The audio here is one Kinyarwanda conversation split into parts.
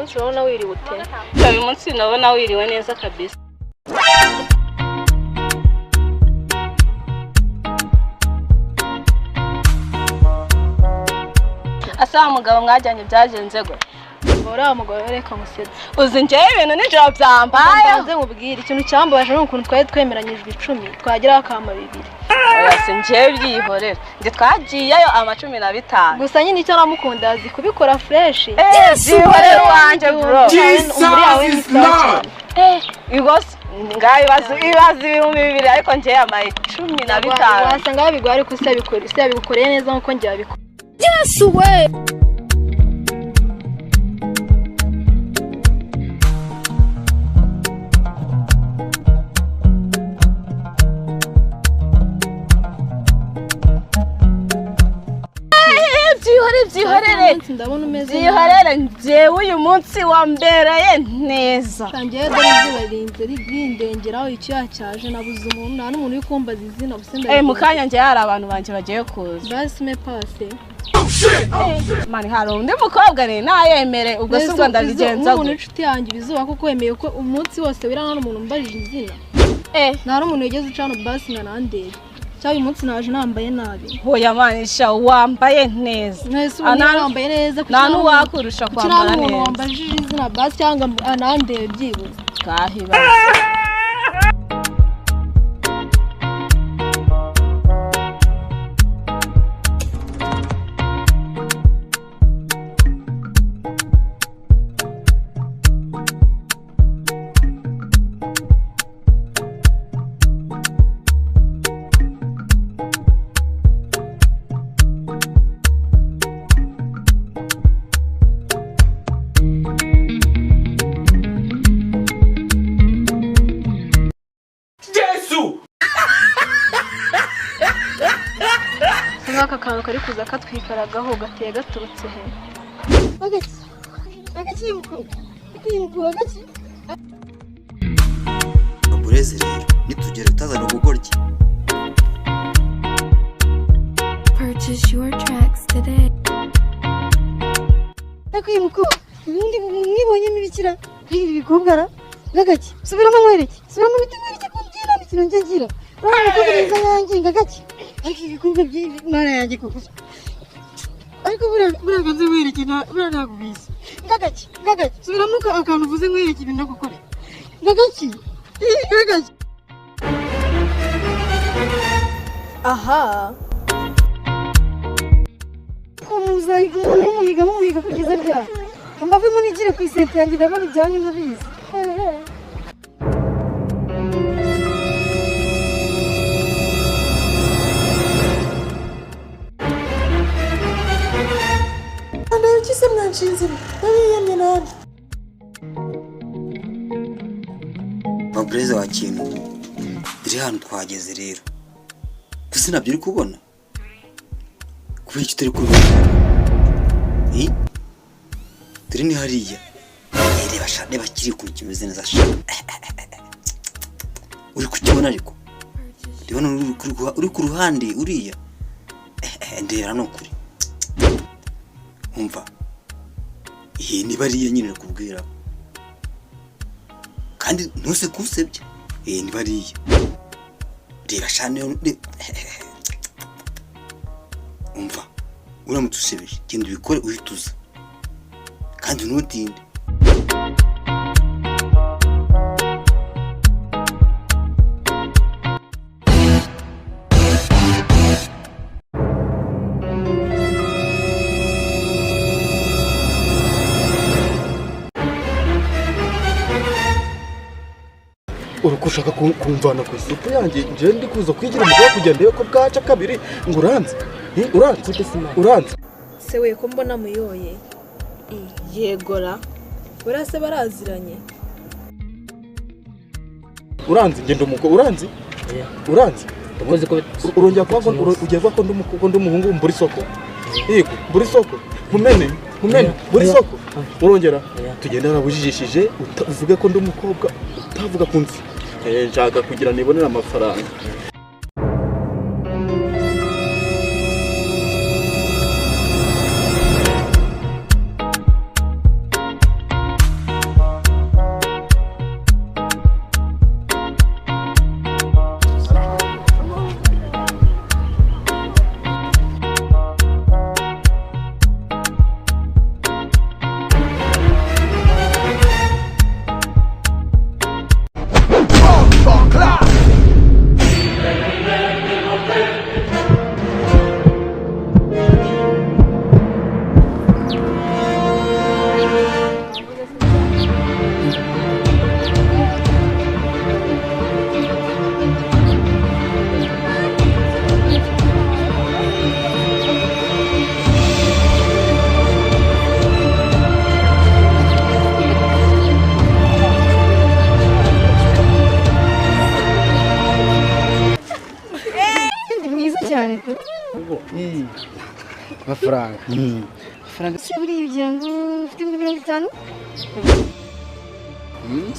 munsi urabona wiriwe ute? Uyu munsi nabona wiriwe neza kabisa. Asa mugabo mwajyanye byagenze go. Ora mugabo reka musetse. Uzi nje ibintu nijoro byambaye. Nze nkubwira ikintu cyambabaje n'ukuntu twari twemeranyijwe 10 twagira akama 2. Oya sinje byihorera. Nje twagiyeyo ama 15. Gusa nyine icyo namukunda azi kubikora fresh. Byihorera wanje bro. Umuri yawe ni sawa. Igos ngayi bazi ibihumbi 2 ariko nje ama 15. Wasanga babigwa ariko se bikoreye neza nkuko ngiye abikora. Yes way. Ndabona umeze byihorere nje uyu munsi wa mbereye neza. Kangiye dore zibarinze rigindengeraho icyo cyaje nabuze umuntu nta n'umuntu uri kumbaza izina busenda. Mukanya nje hari abantu banje bagiye kuza. Basi me passe. Mani hari undi mukobwa ne nayemere ubwo sibwo ndabigenza umuntu inshuti yanjye bizuba kuko wemeye ko umunsi wose wirana n'umuntu mbajije izina. Nta n'umuntu yigeze ucana basi nka nandere. Cyangwa uyu munsi naje nambaye nabi. Hoya manisha wambaye neza. Wambaye neza kuko nanu wakurusha kwambara neza. Wambajije izina basi cyangwa anandeye byibuze. Kahiba. Aka kantu kari kuza katwikaragaho gateye gaturutse he. Abureze rero nitugera utazana ubugoryi. Purchase your tracks today. Nakwimuko ubundi mwibonye mibikira ibi bikobwara gagaki subiramo mwereke subiramo bitemwereke kubyina mikino ngira urabona yanjye gagaki ariko ibikumbe by'Imana yanjye koko ariko buraganze mwereke buranagubiza gagaki subiramo akantu uvuze mwereke ibintu gukora gagaki aha umuhiga kugeza ryari mbave munigire ku isente yanjye ndabona ibyanyu ndabizi Kise mwanshinze nabiyemye nandi Babureze wa kintu iri hano twageze rero gusa nabyo uri kubona kubera icyo turi kubona turi ni hariya reba shane bakiri ku kimeze neza shane uri kukibona ariko ndibona uri ku ruhande uriya ndera no kuri umva ni bariya nyine nakubwira kandi ntuse kusebya ni bariya reba shane umva uramutse usebeje genda ubikore uhituza kandi ntutinde urukushaka kumvana ku isupu yanjye nje ndi kuza kwigira umugabo kugenda yo ko bwaca kabiri ngo uranze se we ko mbona muyoye yegora urase baraziranye uranze ngendo muko uranze ndakoze ko urongera kwa ugiye ko ndumuhungu mburi soko yego mburi soko mumene mburi soko urongera tugenda nabujijishije uvuge ko ndumukobwa utavuga kunzi nshaka kugira nibonera amafaranga amafaranga Se buriya ugira ngo ufite 50.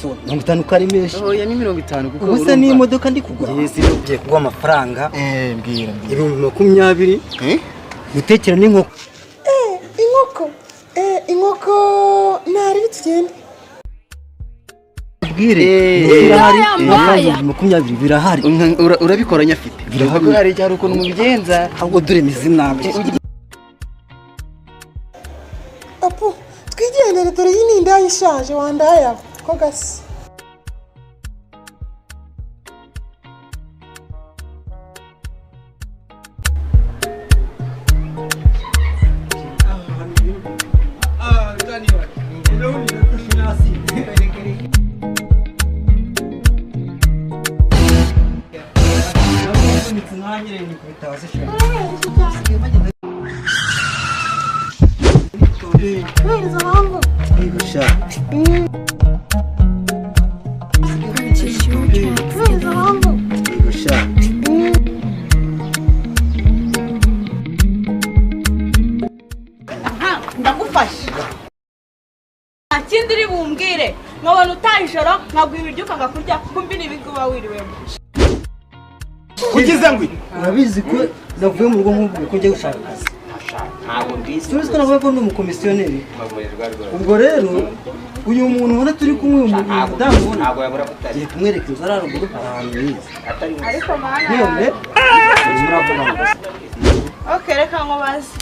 so 50 ko ari menshi oya ni 50 kuko ubuse ni imodoka ndi kugura yesi ugiye kugwa amafaranga mbwira 20 gutekera n'inkoko Inkoko ntari bitugende. bwire birahari 20 birahari urabikora nyafite birahari cyari ukuntu mubigenza ahubwo dure mizinabye Apo twigendere dore iyi ni indaya ishaje wandaya ko gasi. Purchase your tracks today. ndagufasha nta kindi uri bumbwire nkabona utaha ijoro nkaguha ibiryo ukanga kurya kumbi n'ibintu uba wiriwemo kugize ngo urabizi ko navuye mu rugo nk'ubu ko njya gushaka akazi ntabwo mbizi tuzi ko navuye ko ndi umukomisiyoneri ubwo rero uyu muntu ubona turi kumwe umudamu ntabwo yabura kutari agiye kumwereka inzu ari haruguru hari ahantu hiza ariko mana none muravuga ngo okay reka nkubaze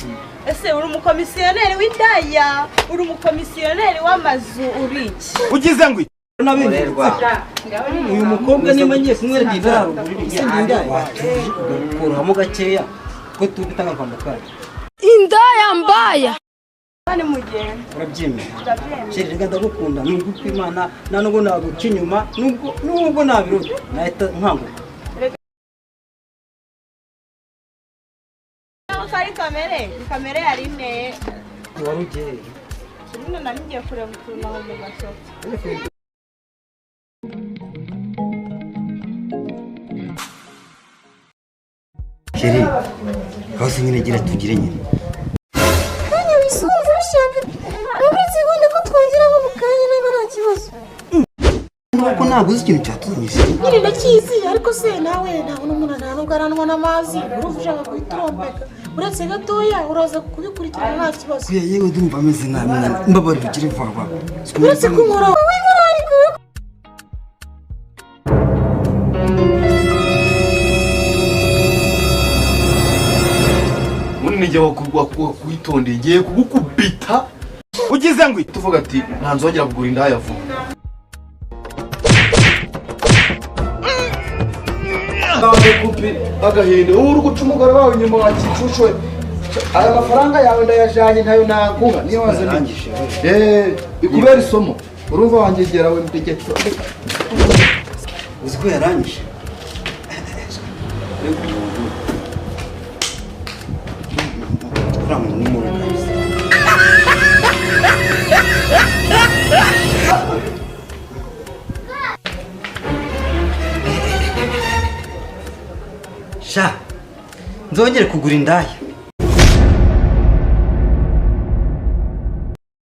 ese uri umukomisiyoneri w'indaya uri umukomisiyoneri w'amazu uri iki ugize ngo uyu mukobwa niba ngiye kumwereka inzu ari haruguru ise ndindaya ugakuramo gakeya ko tubitanga kwa mukara Indaya mbaya. bane mugenda urabyemera ndabyemera sheri reka ndagukunda nubwo kwimana nta nubwo naguca inyuma nubwo nabirota nahita nkanguka ari kamere yari inteye wari ugeye nyine nari ngiye kureba utuntu aho mu gasozi sheri hose nyine gira tugire nyine Kanya wisumva ushaka. Uretse gunda ko twongera mu kanya niba nta kibazo. nuko ntabwo uzi ikintu cyatuzanyije Nyine ndakizi ariko se nawe ntabona umuntu nta nubwo aranwa n'amazi urumva ushaka kuyitrompeka. Uretse gatoya uraza kubikurikirana nta kibazo. kuya yewe ndumva ameze nabi mbabarira ugire vuba Uretse kunkora wowe ngarari ku munini njye wakuyitondeye ngiye kugukubita ugize ngo tuvuga ati nta nzongera kugura indaya vuba kupi agahinde wowe uri guca umugore wawe inyuma wa kicucu aya mafaranga yawe ndayajanye ntayo naguha niyo wazanye ikubera isomo urumva wangegera we mutegeko uzi ko yarangije uramuntu ni mubi kabisa sha nzongere kugura indaya